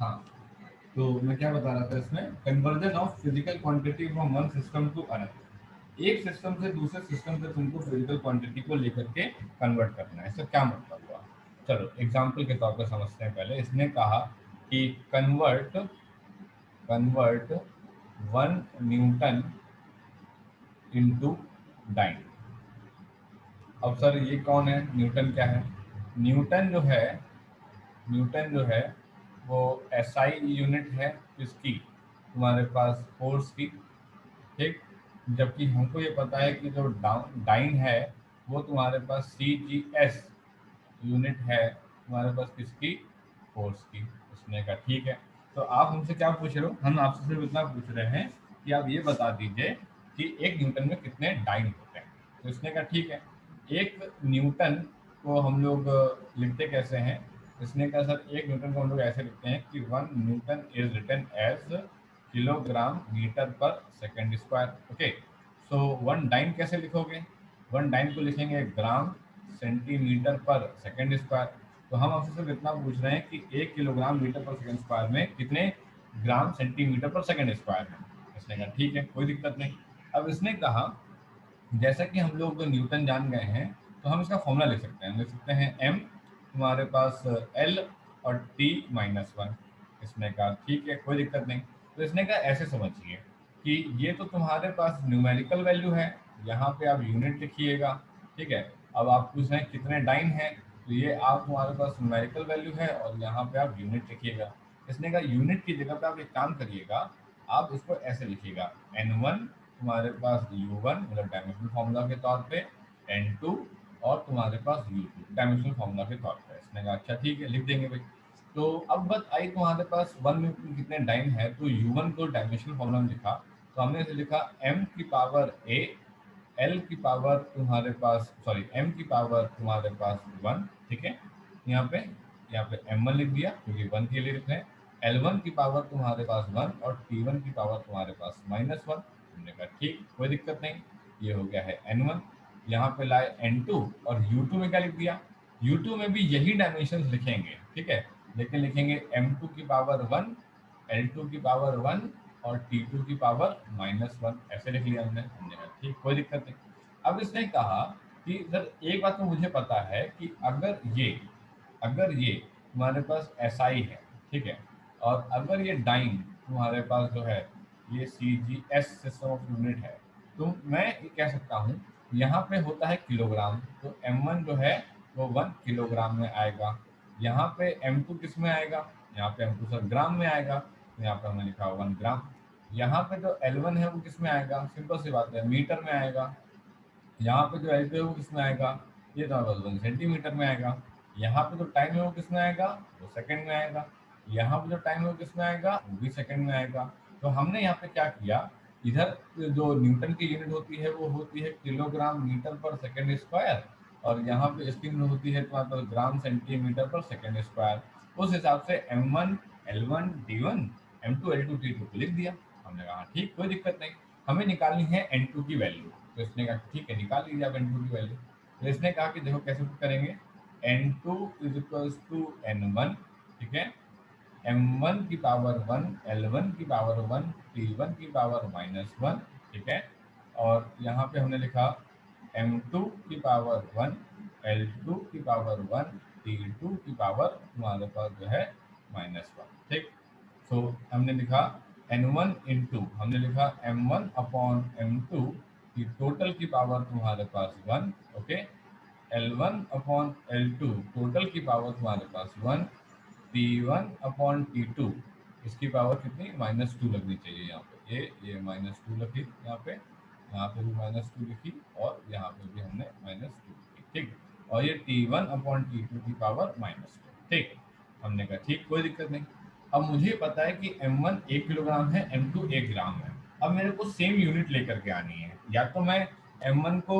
हाँ, तो मैं क्या बता रहा था इसमें, conversion of physical quantity from one system to another. एक सिस्टम से दूसरे सिस्टम से तुमको फिजिकल क्वांटिटी को लेकर के कन्वर्ट करना है। इसका क्या मतलब हुआ, चलो एग्जाम्पल के तौर पर समझते हैं। पहले इसने कहा कि convert convert 1 newton into dyne. अब सर ये कौन है, न्यूटन क्या है? न्यूटन जो है, न्यूटन जो है वो एसआई यूनिट है किसकी, तुम्हारे पास फोर्स की, ठीक। जबकि हमको ये पता है कि जो डाइन है वो तुम्हारे पास सी जी एस यूनिट है तुम्हारे पास किसकी, फोर्स की। उसने कहा ठीक है। तो आप हमसे क्या पूछ रहे हो, हम आपसे सिर्फ इतना पूछ रहे हैं कि आप ये बता दीजिए कि एक न्यूटन में कितने डाइन होते हैं। तो इसने कहा ठीक है। एक न्यूटन को हम लोग लिखते कैसे हैं? इसने कहा सर एक न्यूटन को हम लोग ऐसे लिखते हैं कि 1 newton is written as kilogram metre per second square. Okay, so 1 dyne कैसे लिखोगे? 1 डाइन को लिखेंगे gram centimetre per second square. तो हम आपसे सिर्फ इतना पूछ रहे हैं कि 1 kilogram metre per second square में कितने ग्राम सेंटीमीटर पर सेकेंड स्क्वायर है। इसने कहा ठीक है, कोई दिक्कत नहीं। अब इसने कहा जैसा कि हम लोग न्यूटन जान गए हैं तो हम इसका फॉर्मूला लिख सकते हैं। लिख सकते हैं एम तुम्हारे पास एल और टी माइनस वन। इसने कहा ठीक है, कोई दिक्कत नहीं। तो इसने कहा ऐसे समझिए कि ये तो तुम्हारे पास न्यूमेरिकल वैल्यू है, यहाँ पे आप यूनिट लिखिएगा, ठीक है। अब आप पूछ रहे हैं कितने डाइन है, तो ये आप तुम्हारे पास न्यूमेरिकल वैल्यू है और यहाँ पे आप यूनिट लिखिएगा। इसने कहा यूनिट की जगह पे आप एक काम करिएगा, आप इसको ऐसे लिखिएगा N1 तुम्हारे पास U1 मतलब डायमेंशनल फार्मूला के तौर पे, N2 और तुम्हारे पास U2 डायमेंशनल फार्मूला के तौर पे। इसने कहा अच्छा ठीक है, लिख देंगे भाई। तो अब बस आई तुम्हारे पास 1 में कितने डाइन है, तो U1 को डायमेंशनल फार्मूला में लिखा, तो हमने इसे लिखा m की पावर a, l की पावर तुम्हारे पास सॉरी m की पावर तुम्हारे पास 1, ठीक है। यहाँ पे m1 लिख दिया क्योंकि 1 के लिए लिख रहे हैं। L1 की पावर तुम्हारे पास 1 और T1 की पावर तुम्हारे पास -1। हमने कहा ठीक, कोई दिक्कत नहीं, ये हो गया है N1। यहाँ पे लाए N2 और U2 में क्या लिख दिया, U2 में भी यही डायमेंशन लिखेंगे, ठीक है, लेकिन लिखेंगे M2 की पावर 1, L2 की पावर 1 और T2 की पावर -1, ऐसे लिख लिया हमने कहा ठीक, कोई दिक्कत नहीं। अब इसने कहा कि सर एक बात तो मुझे पता है कि अगर ये तुम्हारे पास SI है, ठीक है, और अगर ये डाइन तुम्हारे पास जो है ये CGS सिस्टम ऑफ यूनिट है, तो मैं ये कह सकता हूँ यहाँ पे होता है किलोग्राम, तो M1 जो है वो 1 किलोग्राम में आएगा। यहाँ पे M2 किस में आएगा, यहाँ पे M2 सर ग्राम में आएगा, तो यहाँ पे हमने लिखा 1 ग्राम। यहाँ पे जो L1 है वो किस में आएगा, सिंपल सी बात है, मीटर में आएगा। यहाँ पे जो L2 है वो किस में आएगा, ये तो बस 1 सेंटीमीटर में आएगा। यहाँ पे जो टाइम है वो किस में आएगा, वो सेकंड में आएगा। यहाँ पे जो टाइम है वो किस में आएगा, वो भी सेकंड में आएगा। तो हमने यहाँ पे क्या किया, इधर जो न्यूटन की यूनिट होती है वो होती है किलोग्राम मीटर पर सेकंड स्क्वायर, और यहाँ पे इसकी यूनिट होती है तुम्हारे पास ग्राम सेंटीमीटर पर सेकंड स्क्वायर। उस हिसाब से M1 L1 D1 M2 L2 T2 को लिख दिया। हमने कहा ठीक, कोई दिक्कत नहीं, हमें निकालनी है N2 की वैल्यू। तो इसने कहा ठीक है, निकाल लीजिए आप N2 की वैल्यू। तो इसने कहा कि देखो कैसे पुट करेंगे, N2 is equals to N1, ठीक है, M1 की पावर 1, L1 की पावर 1, T1 की पावर -1, ठीक है। और यहाँ पे हमने लिखा M2 की पावर 1, L2 की पावर 1, T2 की पावर तुम्हारे पास जो है -1, ठीक। सो हमने लिखा N1 इंटू हमने लिखा M1 अपॉन M2 की टोटल की पावर तुम्हारे पास 1, okay. L1 upon L2 total की पावर तुम्हारे पास 1, T1 अपॉन T2 इसकी पावर कितनी -2 लगनी चाहिए। यहाँ पे ये -2 लिखी, यहाँ पे भी -2 लिखी, और यहाँ पे भी हमने -2 लिखी, ठीक। और ये T1 अपॉन T2 की पावर -2, ठीक। हमने कहा ठीक, कोई दिक्कत नहीं। अब मुझे पता है कि M1 1 किलोग्राम है, M2 1 ग्राम है। अब मेरे को सेम यूनिट लेकर के आनी है, या तो मैं M1 को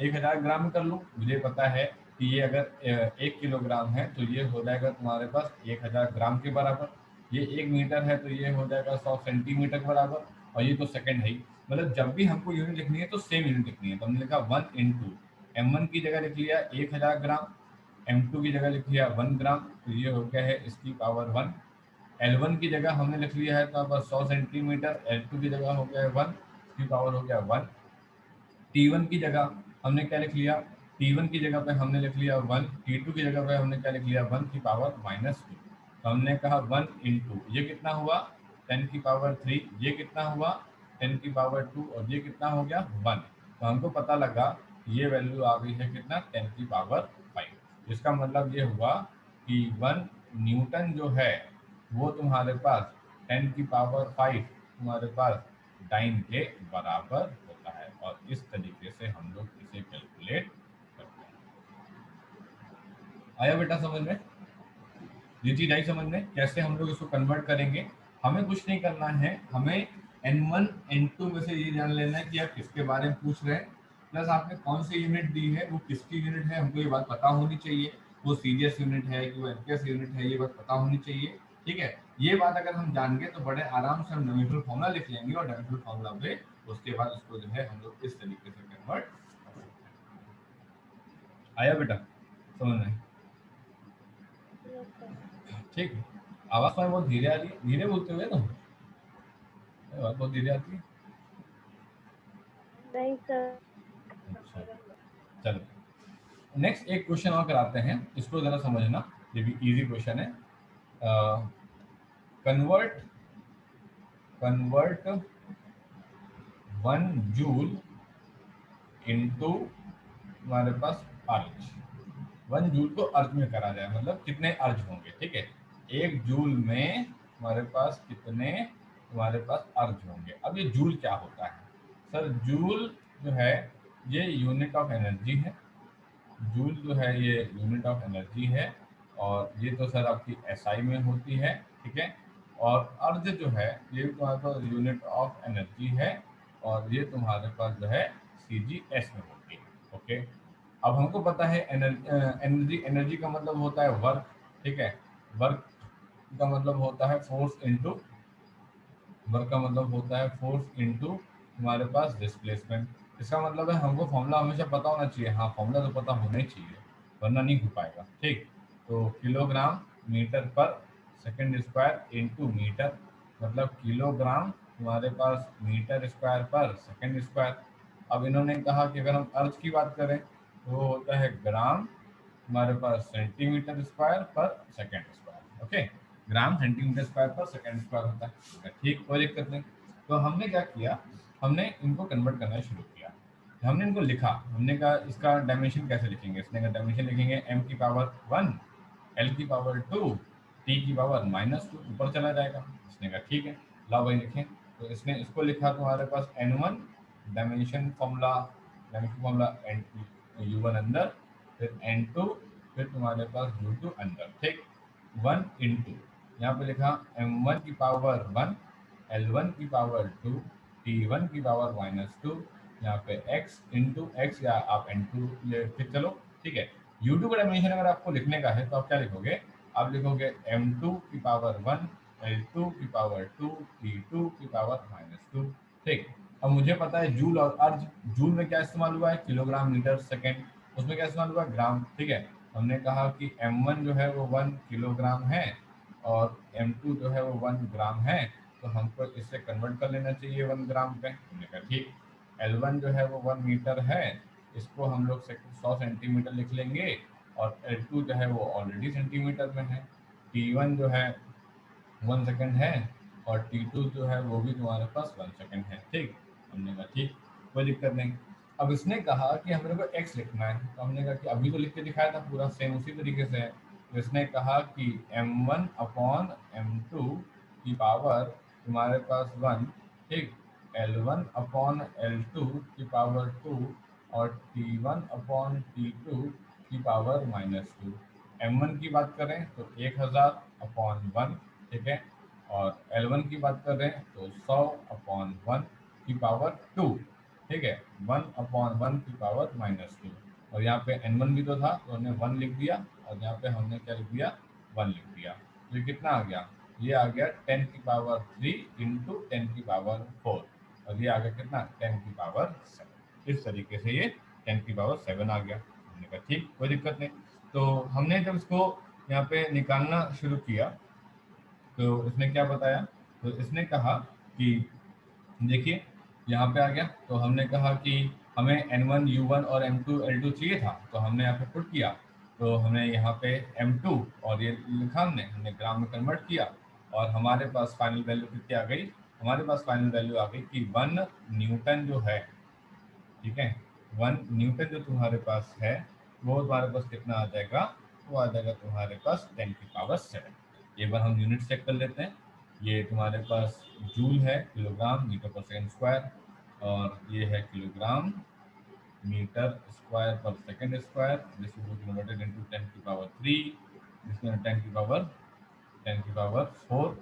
1000 ग्राम में कर लूँ, मुझे पता है कि ये अगर 1 किलोग्राम है तो ये हो जाएगा तुम्हारे पास 1000 ग्राम के बराबर। ये 1 मीटर है तो ये हो जाएगा 100 सेंटीमीटर के बराबर, और ये तो सेकंड है ही। मतलब जब भी हमको यूनिट लिखनी है तो सेम यूनिट लिखनी है। तो हमने लिखा 1 इंटू M1 की जगह लिख लिया 1000 ग्राम, M2 की जगह लिख लिया 1 ग्राम, तो ये हो गया है इसकी पावर 1, L1 की जगह हमने लिख लिया है तो बस 100 सेंटीमीटर, L2 की जगह हो गया है 1, की पावर हो गया 1। T1 की जगह हमने क्या लिख लिया, T1 की जगह पे हमने लिख लिया 1, T2 की जगह पे हमने क्या लिख लिया 1 की पावर -2। तो हमने कहा 1 इंटू ये कितना हुआ 10 की पावर 3, ये कितना हुआ 10 की पावर 2 और ये कितना हो गया 1। तो हमको पता लगा ये वैल्यू आ गई है कितना 10 की पावर 5। इसका मतलब ये हुआ कि 1 न्यूटन जो है वो तुम्हारे पास 10 की पावर 5 तुम्हारे पास टाइम के बराबर होता है। और इस तरीके से हम लोग इसे कैलकुलेट करते हैं। आया बेटा समझ में? ये चीज आई समझ में कैसे हम लोग इसको कन्वर्ट करेंगे? हमें कुछ नहीं करना है, हमें N1 N2 में से ये जान लेना है कि आप किसके बारे में पूछ रहे हैं, प्लस आपने कौन सी यूनिट दी है, वो किसकी यूनिट है, हमको ये बात पता होनी चाहिए। वो सीरियस यूनिट है कि वो एमकेएस यूनिट है, ये बात पता होनी चाहिए। ठीक है, ये बात अगर हम जान गए तो बड़े आराम से हम डायमेंशनल फॉर्मूला लिख लेंगे और डायमेंशनल फॉर्मूला पे उसके बाद उसको जो है हम लोग इस तरीके से कन्वर्ट कर सकते हैं। आया बेटा समझ में? ठीक है। आवाज में बहुत धीरे आ रही है, धीरे बोलते हुए तुम आवाज बहुत धीरे आती है। नहीं सर। अच्छा चलो नेक्स्ट एक क्वेश्चन और कराते हैं, इसको जरा समझना, ये भी इजी क्वेश्चन है। कन्वर्ट कन्वर्ट 1 जूल इनटू हमारे पास अर्ज। 1 जूल को अर्ज में करा जाए मतलब कितने अर्ज होंगे। ठीक है, 1 जूल में हमारे पास कितने हमारे पास अर्ज होंगे। अब ये जूल क्या होता है सर? जूल जो है ये यूनिट ऑफ एनर्जी है। जूल जो है ये यूनिट ऑफ एनर्जी है और ये तो सर आपकी एसआई में होती है। ठीक है, और अर्ज जो है ये भी तुम्हारे पास यूनिट ऑफ एनर्जी है और ये तुम्हारे पास जो है सीजीएस में होती है। ओके, अब हमको पता है एनर्जी, एनर्जी का मतलब होता है वर्क। ठीक है, वर्क का मतलब होता है फोर्स इनटू, वर्क का मतलब होता है फोर्स इनटू हमारे पास डिस्प्लेसमेंट। इसका मतलब है हमको फॉर्मूला हमेशा पता होना चाहिए। हाँ, फॉर्मूला तो पता होना ही चाहिए वरना नहीं हो पाएगा। ठीक, तो किलोग्राम मीटर पर सेकंड स्क्वायर इनटू मीटर, मतलब किलोग्राम हमारे पास मीटर स्क्वायर पर सेकंड स्क्वायर। अब इन्होंने कहा कि अगर हम अर्ज की बात करें तो वो होता है ग्राम हमारे पास सेंटीमीटर स्क्वायर पर second square. Okay, gram centimetre square पर सेकंड स्क्वायर होता है। ठीक, कोई दिक्कत नहीं। तो हमने क्या किया, हमने इनको कन्वर्ट करना शुरू किया। हमने इनको लिखा, हमने कहा इसका डायमेंशन कैसे लिखेंगे। इसने कहा डायमेंशन लिखेंगे m की पावर 1, l की पावर 2, t की पावर -2, ऊपर चला जाएगा। इसने कहा ठीक है, लाओ भाई लिखें। तो इसने इसको लिखा तुम्हारे पास n1 dimension formula, dimension formula u1 अंदर, फिर n2, फिर तुम्हारे पास u2 अंदर। ठीक, 1 इंटू यहाँ पे लिखा m1 की पावर 1, l1 की पावर 2, t1 की पावर -2, यहाँ पे x इंटू एक्स या आप n2 ले फिर चलो। ठीक है, u2 का डायमेंशन अगर आपको लिखने का है तो आप क्या लिखोगे, आप लिखोगे m2 की पावर 1, l2 की पावर 2, t2 की पावर -2। ठीक, अब मुझे पता है जूल और अर्ज। जूल में क्या इस्तेमाल हुआ है, किलोग्राम मीटर सेकेंड, उसमें क्या इस्तेमाल हुआ है, ग्राम। ठीक है, हमने कहा कि m1 जो है वो 1 किलोग्राम है और m2 जो है वो 1 ग्राम है, तो हमको इससे कन्वर्ट कर लेना चाहिए 1 ग्राम पे। हमने कहा ठीक, L1 जो है वो 1 मीटर है, इसको हम लोग 100 सेंटीमीटर लिख लेंगे और L2 जो है वो ऑलरेडी सेंटीमीटर में है, T1 जो है 1 सेकंड है और T2 जो है वो भी तुम्हारे पास 1 सेकंड है। ठीक, हमने कहा ठीक, कोई दिक्कत नहीं। अब इसने कहा कि हमारे को x लिखना है, तो हमने कहा कि अभी तो लिख के दिखाया था पूरा सेम उसी तरीके से है। तो इसने कहा कि m1 अपॉन m2 की पावर तुम्हारे पास 1, ठीक, L1 अपॉन L2 की पावर 2 और T1 अपॉन T2 की पावर -2। m1 की बात करें तो 1000 अपॉन 1, ठीक है, और L1 की बात कर रहे हैं तो 100 अपॉन 1 की पावर 2, ठीक है, 1 अपॉन 1 की पावर -2। और यहाँ पे N1 भी तो था तो हमने 1 लिख दिया और यहाँ पे हमने क्या लिख दिया, 1 लिख दिया। तो ये कितना आ गया, ये आ गया 10 की पावर 3 इंटू 10 की पावर 4 और ये आ गया कितना, 10 की पावर 7। इस तरीके से ये 10 की पावर 7 आ गया। हमने कहा ठीक, कोई दिक्कत नहीं। तो हमने जब इसको यहाँ पे निकालना शुरू किया तो इसने क्या बताया, तो इसने कहा कि देखिए यहाँ पे आ गया, तो हमने कहा कि हमें N1 U1 और M2 L2 चाहिए था, तो हमने यहाँ पे पुट किया, तो हमने यहाँ पे M2 और ये लिखा, हमने ग्राम में कन्वर्ट किया, और हमारे पास फाइनल वैल्यू कितनी आ गई, हमारे पास फाइनल वैल्यू आ गई कि 1 न्यूटन जो है, ठीक है, 1 न्यूटन जो तुम्हारे पास है वो तुम्हारे पास कितना आ जाएगा, वो आ जाएगा तुम्हारे पास 10⁻⁷। एक बार हम यूनिट चेक कर लेते हैं। ये तुम्हारे पास जूल है, किलोग्राम मीटर पर सेकंड स्क्वायर, और ये है किलोग्राम मीटर स्क्वायर पर second square, this will be converted into 10⁻³ जिसमें 10⁻4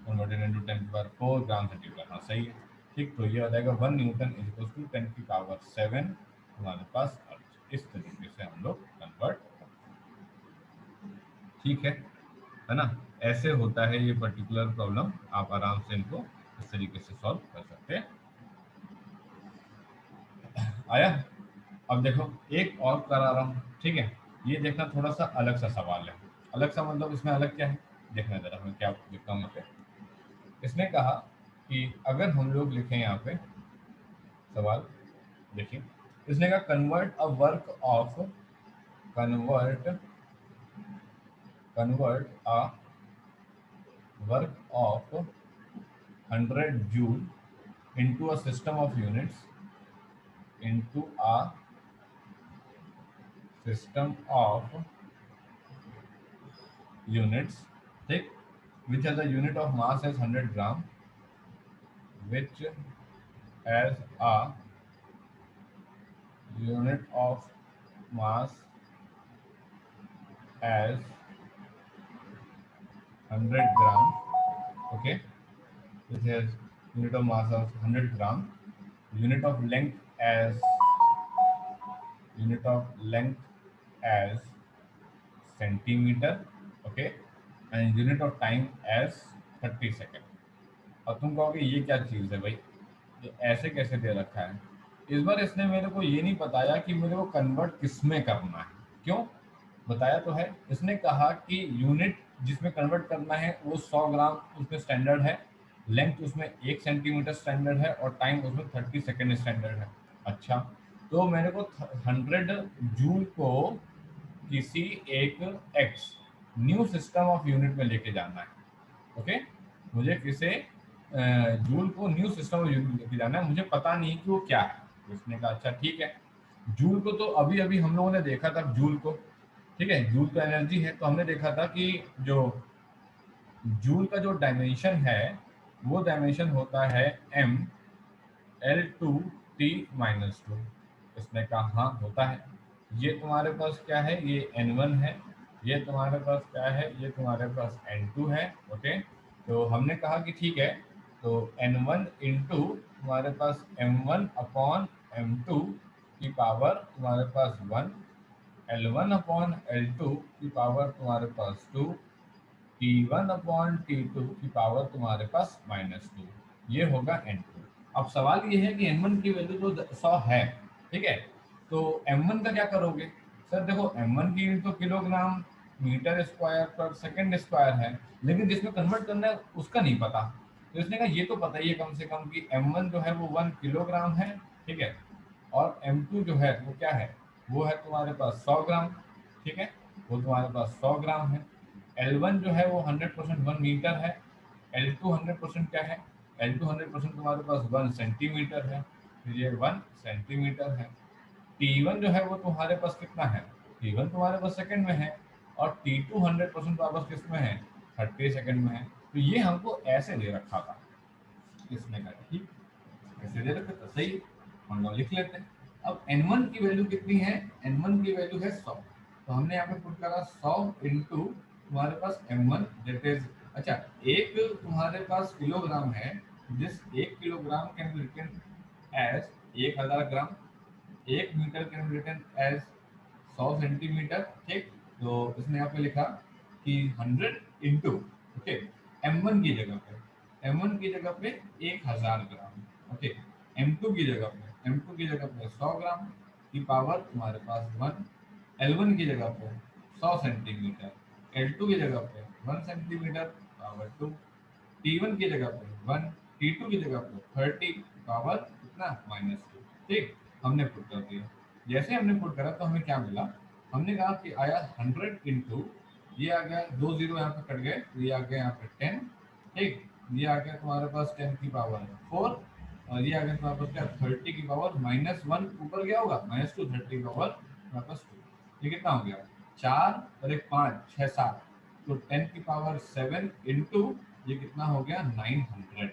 कन्वर्टेड इनटू 10⁻4 ग्राम सेंटीमीटर। हाँ सही है, ठीक। तो ये हो जाएगा 1 न्यूटन इज इक्वल टू 10⁻7 हमारे पास अर्थ। इस तरीके से हम लोग कन्वर्ट करते हैं, ठीक है ना। ऐसे होता है ये पर्टिकुलर प्रॉब्लम, आप आराम से इनको इस तरीके से सॉल्व कर सकते हैं। आया। अब देखो एक और करा रहा हूँ, ठीक है। ये देखना थोड़ा सा अलग सा सवाल है। अलग सा मतलब इसमें अलग क्या है, देखना जरा मैं क्या लिखता हूँ यहाँ पे। इसने कहा कि अगर हम लोग लिखें यहाँ पे सवाल, देखिए इसने कहा convert a work of convert convert a work of 100 joule into a system of units into a system of units, ठीक, which has a unit of mass as 100 gram, which has a unit of mass as 100 gram, okay, which has unit of mass of 100 gram, unit of length as centimeter, okay, and unit of time as 30 second. अब तुम कहोगे ये क्या चीज़ है भाई, ये ऐसे कैसे दे रखा है। इस बार इसने मेरे को ये नहीं बताया कि मेरे को कन्वर्ट किस में करना है, क्यों बताया तो है। इसने कहा कि यूनिट जिसमें कन्वर्ट करना है वो 100 ग्राम उसमें स्टैंडर्ड है, लेंथ उसमें 1 सेंटीमीटर स्टैंडर्ड है, और टाइम उसमें 30 सेकेंड स्टैंडर्ड है। अच्छा, तो मेरे को 100 जूल को किसी एक x new system of unit में लेके जाना है, ओके। मुझे किसे जूल को न्यू सिस्टम ऑफ यूनिट लेके जाना है, मुझे पता नहीं कि वो क्या है। तो इसने कहा अच्छा ठीक है, जूल को तो अभी अभी हम लोगों ने देखा था जूल को, ठीक है, जूल तो एनर्जी है, तो हमने देखा था कि जो जूल का जो डायमेंशन है वो डायमेंशन होता है m L2T-2। इसने कहा हाँ होता है। ये तुम्हारे पास क्या है, ये N1 है, ये तुम्हारे पास क्या है, ये तुम्हारे पास N2 है, ओके। तो हमने कहा कि ठीक है, तो N1 इंटू तुम्हारे पास M1/M2 की पावर तुम्हारे पास 1, L1/L2 की पावर तुम्हारे पास 2, T1/T2 की पावर तुम्हारे पास -2, ये होगा N2। अब सवाल ये है कि N1 की वैल्यू तो 100 है, ठीक है, तो M1 का क्या करोगे। सर देखो M1 की तो किलोग्राम मीटर स्क्वायर पर सेकंड स्क्वायर है, लेकिन जिसमें कन्वर्ट करना है उसका नहीं पता। तो इसने कहा ये तो पता ही है कम से कम कि M1 जो है वो 1 किलोग्राम है, ठीक है, और M2 जो है वो क्या है, वो है तुम्हारे पास 100 ग्राम, ठीक है, वो तुम्हारे पास 100 ग्राम है। L1 जो है वो 100% 1 मीटर है। L2 100% क्या है, L2 100% तुम्हारे पास 1 सेंटीमीटर है, तो ये 1 सेंटीमीटर है। T1 जो है वो तुम्हारे पास कितना है, T1 तुम्हारे पास सेकंड में है, और T2 100% तुम्हारे पास किस में है, 30 सेकंड में है। तो ये हमको ऐसे दे रखा था, इसने कहा ठीक ऐसे दे रखा था, सही, हम लोग लिख लेते हैं। अब N1 की वैल्यू कितनी है, N1 की वैल्यू है 100, तो हमने यहाँ पे पुट करा 100 इंटू तुम्हारे पास M1 दैट इज, अच्छा एक तुम्हारे पास किलोग्राम है, जिस 1 kilogram can be written as 1000 gram, 1 metre can be written as 100 centimetre, ठीक। तो इसने यहाँ पे लिखा कि 100 इंटू, ओके, M1 की जगह पे, M1 की जगह पे 1000 ग्राम, ओके, M2 की जगह पे, M2 की जगह पे 100 ग्राम की पावर तुम्हारे पास 1, L1 की जगह पे 100 सेंटीमीटर, L2 की जगह पे 1 सेंटीमीटर, पावर 2, T1 की जगह पे 1, T2 की जगह पे 30 पावर कितना -2। ठीक, हमने पुट कर दिया। जैसे हमने पुट करा तो हमें क्या मिला, हमने कहा कि आया 100 इंटू, ये आ गया 2 जीरो यहाँ पे कट गए, तो ये आ गया यहाँ पे 10। ठीक, ये आ गया तुम्हारे पास 10 की पावर 4, और ये आ गया तुम्हारे पास क्या 30 की पावर -1, ऊपर क्या होगा -2, 30 की पावर तुम्हारे पास 2। ये कितना हो गया 4 और एक 5, 6 7, तो 10 की पावर 7 इंटू ये कितना हो गया 900।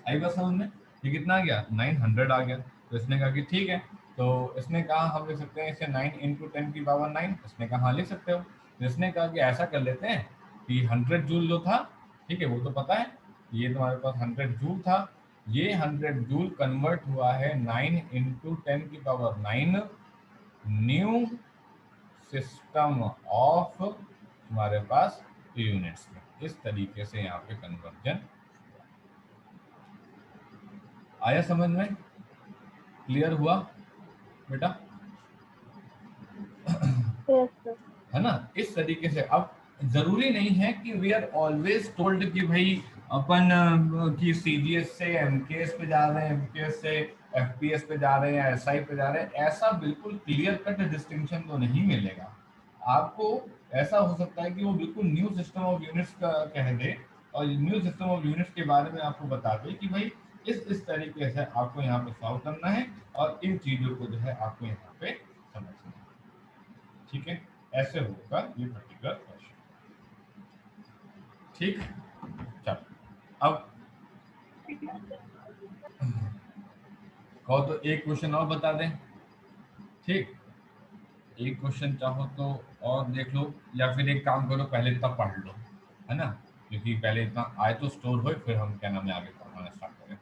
आई बात समझ में, ये कितना आ गया 900 आ गया। तो इसने कहा कि ठीक है, तो इसने कहा हम लिख सकते हैं इसे 9 इंटू 10 की पावर 9, इसने कहा हाँ लिख सकते हो। तो इसने कहा कि ऐसा कर लेते हैं कि 100 जूल जो था, ठीक है वो तो पता है, ये तुम्हारे पास 100 जूल था, ये 100 जूल कन्वर्ट हुआ है 9 इंटू 10 की पावर 9 न्यू सिस्टम ऑफ हमारे पास यूनिट्स में। इस तरीके से यहाँ पे कन्वर्जन आया समझ में, क्लियर हुआ बेटा? Yes, sir. है ना, इस तरीके से। अब जरूरी नहीं है कि वी आर ऑलवेज टोल्ड कि भाई अपन कि सीजीएस से एमकेएस पे जा रहे हैं, एमकेएस से एफपीएस पे जा रहे हैं या एसआई पे जा रहे हैं, ऐसा बिल्कुल क्लियर कट डिस्टिंक्शन तो नहीं मिलेगा आपको। ऐसा हो सकता है कि वो बिल्कुल न्यू सिस्टम ऑफ यूनिट्स का कह दे, और न्यू सिस्टम ऑफ यूनिट्स के बारे में आपको बता दे कि भाई इस तरीके से आपको यहाँ पे सॉल्व करना है, और इन चीजों को जो है आपको यहाँ पे समझना है। ठीक है, ऐसे होगा ये पर्टिकुलर क्वेश्चन। ठीक, चलो अब कहो तो एक क्वेश्चन और बता दें। ठीक, एक क्वेश्चन चाहो तो और देख लो, या फिर एक काम करो पहले इतना पढ़ लो, है ना, क्योंकि पहले इतना आए तो स्टोर हो, फिर हम क्या नाम है आगे पढ़ाना स्टार्ट करें।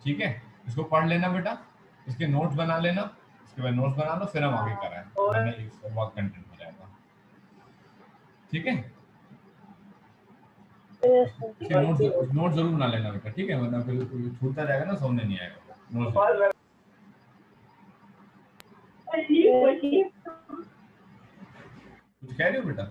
ठीक है, इसको पढ़ लेना बेटा, इसके नोट्स बना लेना, इसके बाद नोट्स बना लो, फिर हम आगे कराएं, वरना इससे बहुत कंटेंट हो जाएगा। ठीक है, Yes, sir. इसके नोट जरूर बना लेना बेटा, ठीक है, वरना फिर छूटता जाएगा ना, समझ नहीं आएगा नोट्स। Yes. कुछ कह रहे हो बेटा?